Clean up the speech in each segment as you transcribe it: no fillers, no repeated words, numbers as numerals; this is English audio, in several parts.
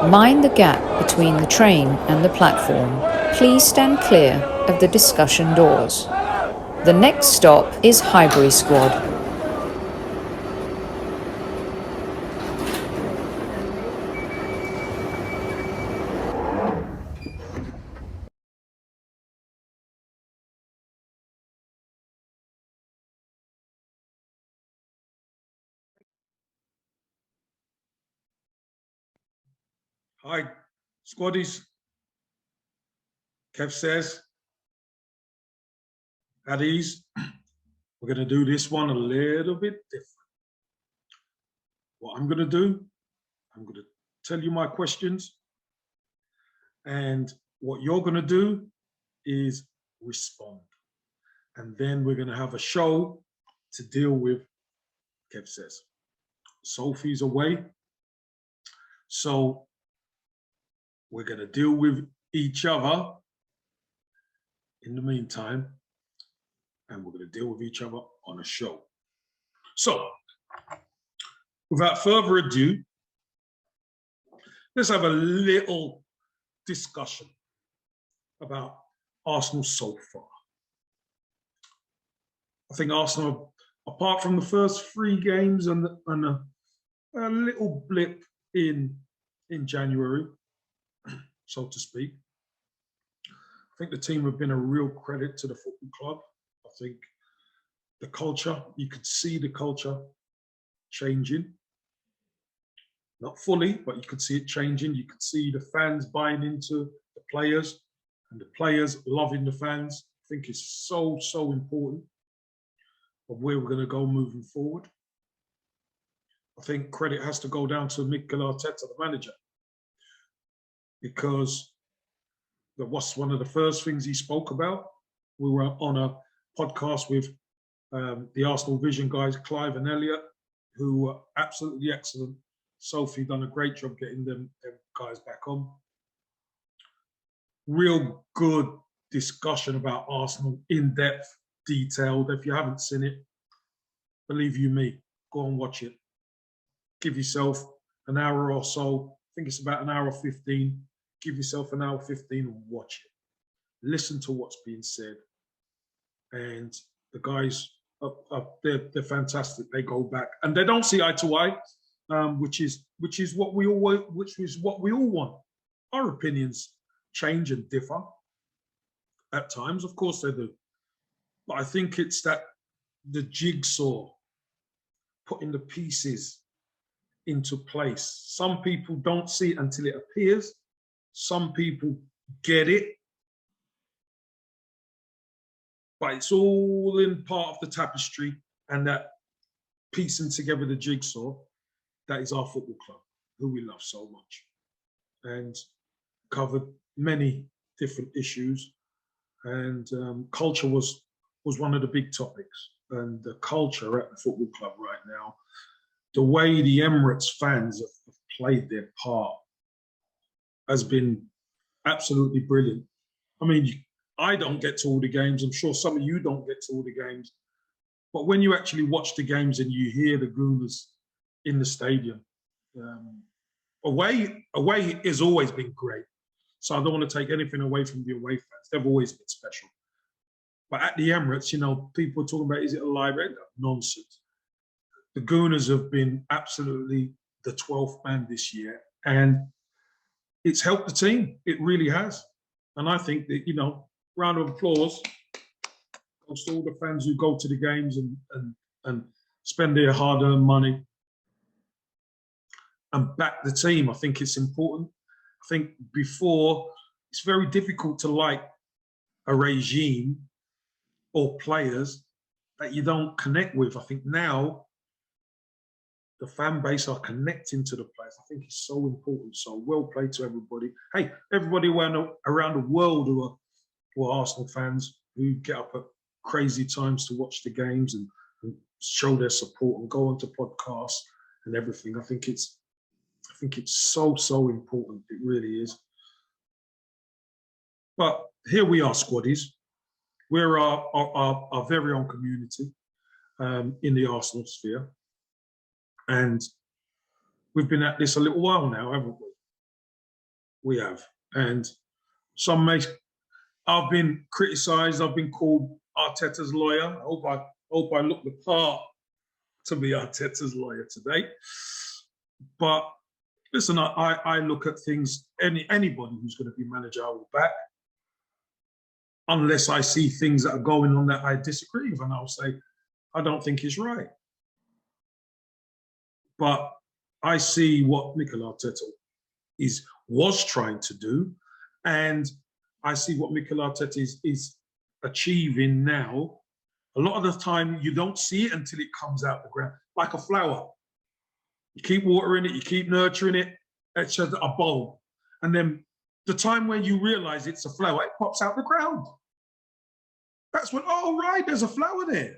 Mind the gap between the train and the platform. Please stand clear of the discussion doors. The next stop is Highbury Squad. Hi, squaddies. Kev says, at ease. We're going to do this one a little bit different. What I'm going to do, I'm going to tell you my questions. And what you're going to do is respond. And then we're going to have a show to deal with, Kev says. Sophie's away. So we're going to deal with each other in the meantime, and we're going to deal with each other on a show. So, without further ado, let's have a little discussion about Arsenal so far. I think Arsenal, apart from the first 3 games and a little blip in January, so to speak, I think the team have been a real credit to the football club. I think the culture, you could see the culture changing. Not fully, but you could see it changing. You could see the fans buying into the players and the players loving the fans. I think it's so, so important of where we're going to go moving forward. I think credit has to go down to Mikel Arteta, the manager, because that was one of the first things he spoke about. We were on a podcast with the Arsenal Vision guys, Clive and Elliot, who were absolutely excellent. Sophie done a great job getting them guys back on. Real good discussion about Arsenal, in-depth, detailed. If you haven't seen it, believe you me, go and watch it. Give yourself an hour or so. I think it's about an hour 15. Give yourself an hour 15 and watch it. Listen to what's being said. And the guys, they're fantastic. They go back and they don't see eye to eye, which is what we all want. Our opinions change and differ at times, of course they do. But I think it's that the jigsaw, putting the pieces into place. Some people don't see it until it appears. Some people get it, but it's all in part of the tapestry, and that piecing together the jigsaw, that is our football club, who we love so much, and covered many different issues. And culture was one of the big topics, and the culture at the football club right now, the way the Emirates fans have played their part has been absolutely brilliant. I mean, I don't get to all the games. I'm sure some of you don't get to all the games. But when you actually watch the games and you hear the Gooners in the stadium, away has always been great. So I don't want to take anything away from the away fans. They've always been special. But at the Emirates, you know, people are talking about, is it a live? Nonsense. The Gooners have been absolutely the 12th man this year. And it's helped the team. It really has. And I think that, you know, round of applause goes to all the fans who go to the games and spend their hard-earned money and back the team. I think it's important. I think before, it's very difficult to like a regime or players that you don't connect with. I think now the fan base are connecting to the players. I think it's so important. So well played to everybody. Hey, everybody around the world who are Arsenal fans, who get up at crazy times to watch the games and show their support and go onto podcasts and everything. I think it's so important. It really is. But here we are, squaddies. We're our very own community in the Arsenal sphere. And we've been at this a little while now, haven't we? We have. And some may, I've been criticised, I've been called Arteta's lawyer. I hope I look the part to be Arteta's lawyer today. But listen, I look at things, anybody who's going to be manager, I will back. Unless I see things that are going on that I disagree with, and I'll say, I don't think it's right. But I see what Mikel Arteta was trying to do, and I see what Mikel Arteta is achieving now. A lot of the time, you don't see it until it comes out the ground, like a flower. You keep watering it, you keep nurturing it, it's just a bulb. And then the time when you realize it's a flower, it pops out the ground. That's when, oh, right, there's a flower there.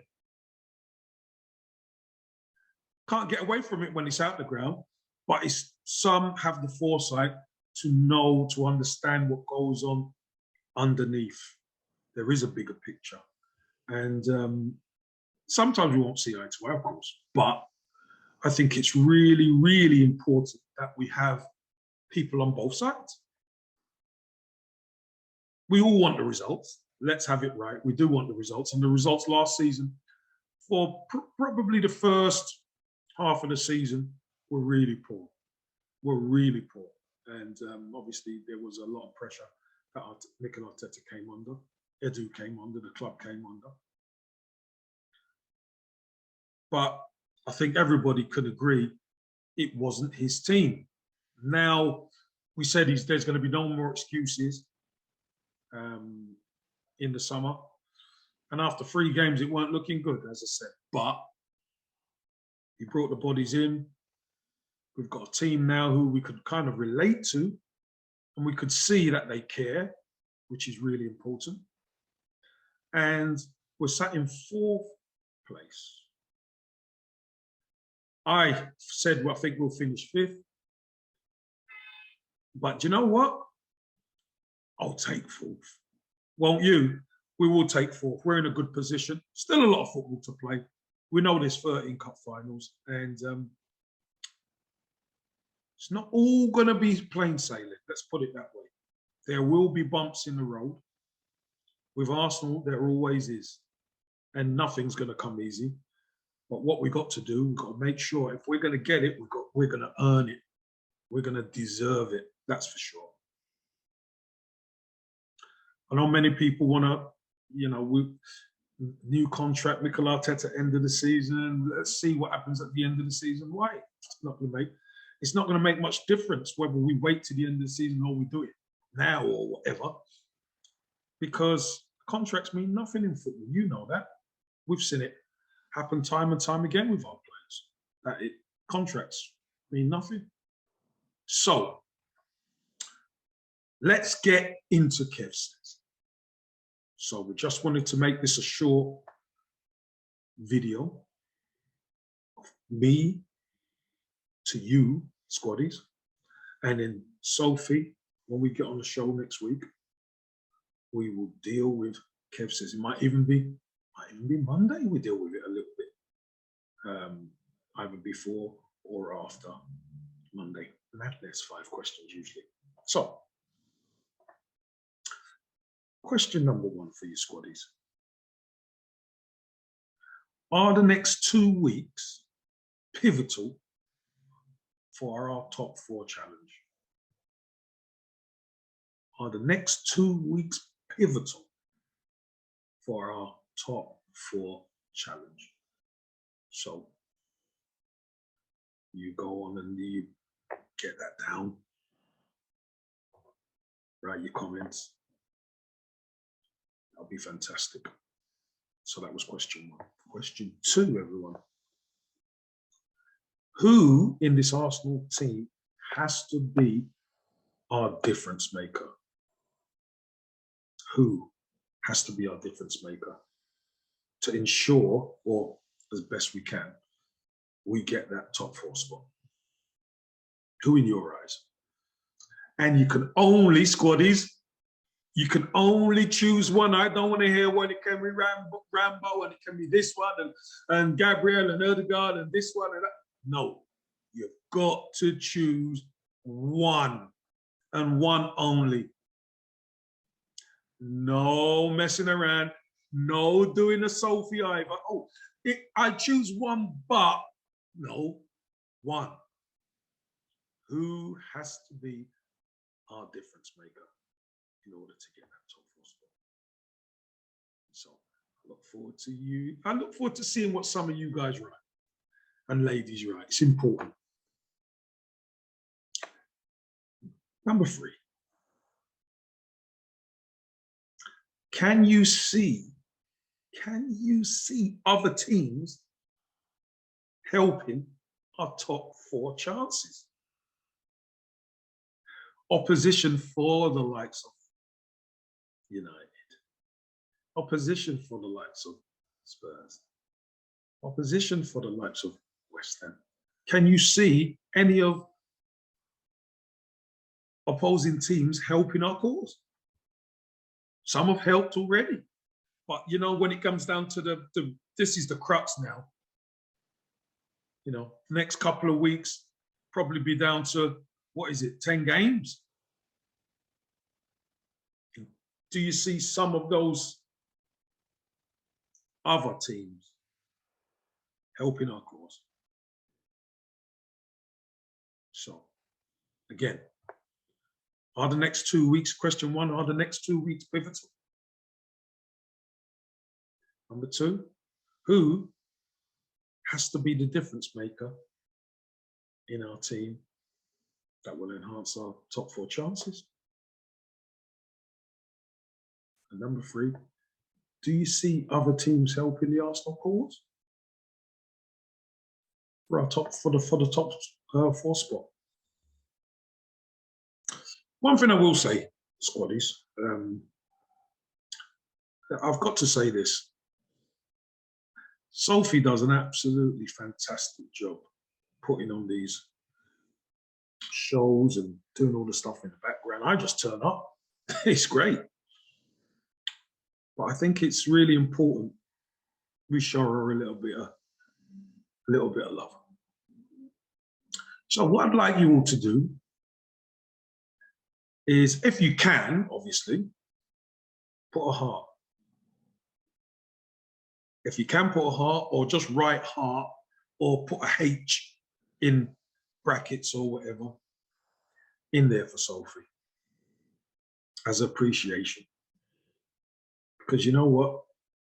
Can't get away from it when it's out the ground, but some have the foresight to know, to understand what goes on underneath. There is a bigger picture. And sometimes we won't see eye to eye, of course, but I think it's really, really important that we have people on both sides. We all want the results. Let's have it right. We do want the results. And the results last season, for probably the first half of the season, were really poor. And obviously, there was a lot of pressure that Mikel Arteta came under, Edu came under, the club came under. But I think everybody could agree it wasn't his team. Now, we said there's going to be no more excuses in the summer. And after 3 games, it weren't looking good, as I said. But he brought the bodies in. We've got a team now who we could kind of relate to, and we could see that they care, which is really important. And we're sat in 4th place. I said, well, I think we'll finish 5th. But you know what? I'll take 4th. Won't you? We will take 4th. We're in a good position. Still a lot of football to play. We know there's 13 cup finals, and it's not all going to be plain sailing. Let's put it that way. There will be bumps in the road. With Arsenal, there always is. And nothing's going to come easy. But what we've got to do, we've got to make sure if we're going to get it, we're going to earn it. We're going to deserve it. That's for sure. I know many people want to, new contract, Mikel Arteta, end of the season. Let's see what happens at the end of the season. Why? It's not going to make much difference whether we wait to the end of the season or we do it now or whatever, because contracts mean nothing in football. You know that. We've seen it happen time and time again with our players. Contracts mean nothing. So let's get into Kev's. So we just wanted to make this a short video of me to you, squaddies, and then Sophie, when we get on the show next week, we will deal with Kev says. It might even be Monday. We deal with it a little bit, either before or after Monday. And there's 5 questions usually. So, question number 1 for you, squaddies. Are the next 2 weeks pivotal for our top 4 challenge? Are the next 2 weeks pivotal for our top 4 challenge? So you go on and you get that down, write your comments. That'll be fantastic. So that was question 1. Question 2, everyone. Who in this Arsenal team has to be our difference maker? Who has to be our difference maker to ensure, or as best we can, we get that top 4 spot? Who in your eyes? And you can only, squaddies, you can only choose one. I don't want to hear when it can be Rambo and it can be this one and Gabriel and Erdegaard and this one and that. No, you've got to choose one. and one only. No messing around. No doing a Sophie either. Oh, I choose one, but no, one. Who has to be our difference maker in order to get that top 4 spot? So I look forward to you. I look forward to seeing what some of you guys write and ladies write. It's important. Number 3. Can you see other teams helping our top 4 chances? Opposition for the likes of United. Opposition for the likes of Spurs. Opposition for the likes of West Ham. Can you see any of opposing teams helping our cause? Some have helped already. But, you know, when it comes down to this is the crux now. You know, next couple of weeks, probably be down to, what is it, 10 games? Do you see some of those other teams helping our cause? So, again, are the next 2 weeks, question 1, are the next 2 weeks pivotal? Number 2, who has to be the difference maker in our team that will enhance our top 4 chances? And number 3, do you see other teams helping the Arsenal cause for the top 4 spot? One thing I will say, squaddies, I've got to say this. Sophie does an absolutely fantastic job putting on these shows and doing all the stuff in the background. I just turn up. It's great. But I think it's really important we show her a little bit of love. So what I'd like you all to do is, if you can, obviously, put a heart. If you can put a heart, or just write heart, or put a H in brackets or whatever in there for Sophie as appreciation. Because you know what?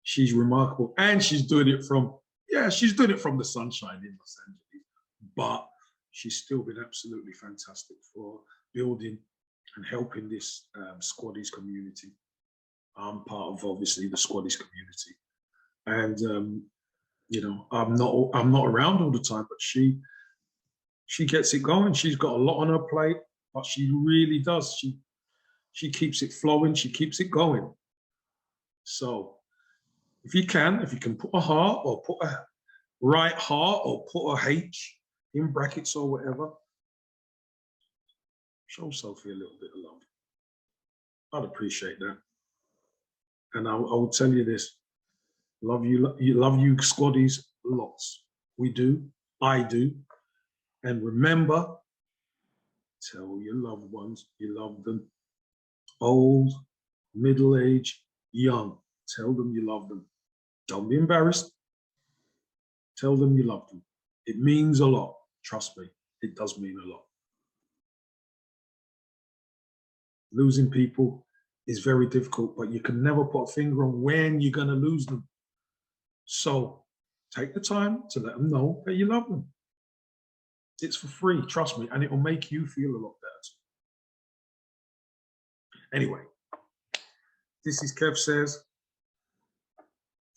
She's remarkable, and she's doing it from, she's doing it from the sunshine in Los Angeles, but she's still been absolutely fantastic for building and helping this Squaddies community. I'm part of, obviously, the Squaddies community. And you know, I'm not around all the time, but she gets it going. She's got a lot on her plate, but she really does. She keeps it flowing. She keeps it going. So if you can put a heart, or put a right heart, or put a H in brackets or whatever, show Sophie a little bit of love. I'd appreciate that. And I will tell you this. Love you, Squaddies, lots. We do, I do. And remember, tell your loved ones you love them. Old, middle-aged, young. Tell them you love them. Don't be embarrassed. Tell them you love them. It means a lot. Trust me, it does mean a lot. Losing people is very difficult, but you can never put a finger on when you're going to lose them. So take the time to let them know that you love them. It's for free, trust me, and it will make you feel a lot better. Anyway, this is Kev Says.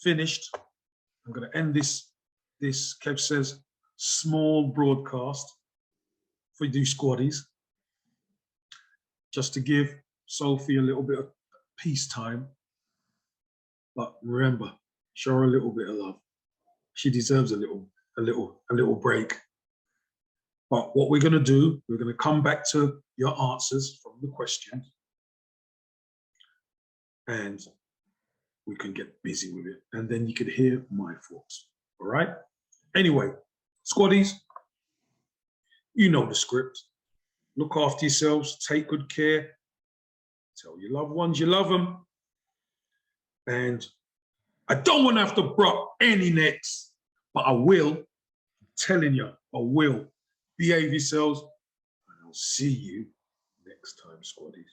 Finished. I'm going to end this Kev Says small broadcast for you Squaddies, just to give Sophie a little bit of peacetime. But remember, show her a little bit of love. She deserves a little break. But what we're going to do, we're going to come back to your answers from the questions, and we can get busy with it. And then you can hear my thoughts. All right? Anyway, Squaddies, you know the script. Look after yourselves. Take good care. Tell your loved ones you love them. And I don't want to have to BRUK any necks, but I will. I'm telling you, I will. Behave yourselves, and I'll see you next time, squaddies.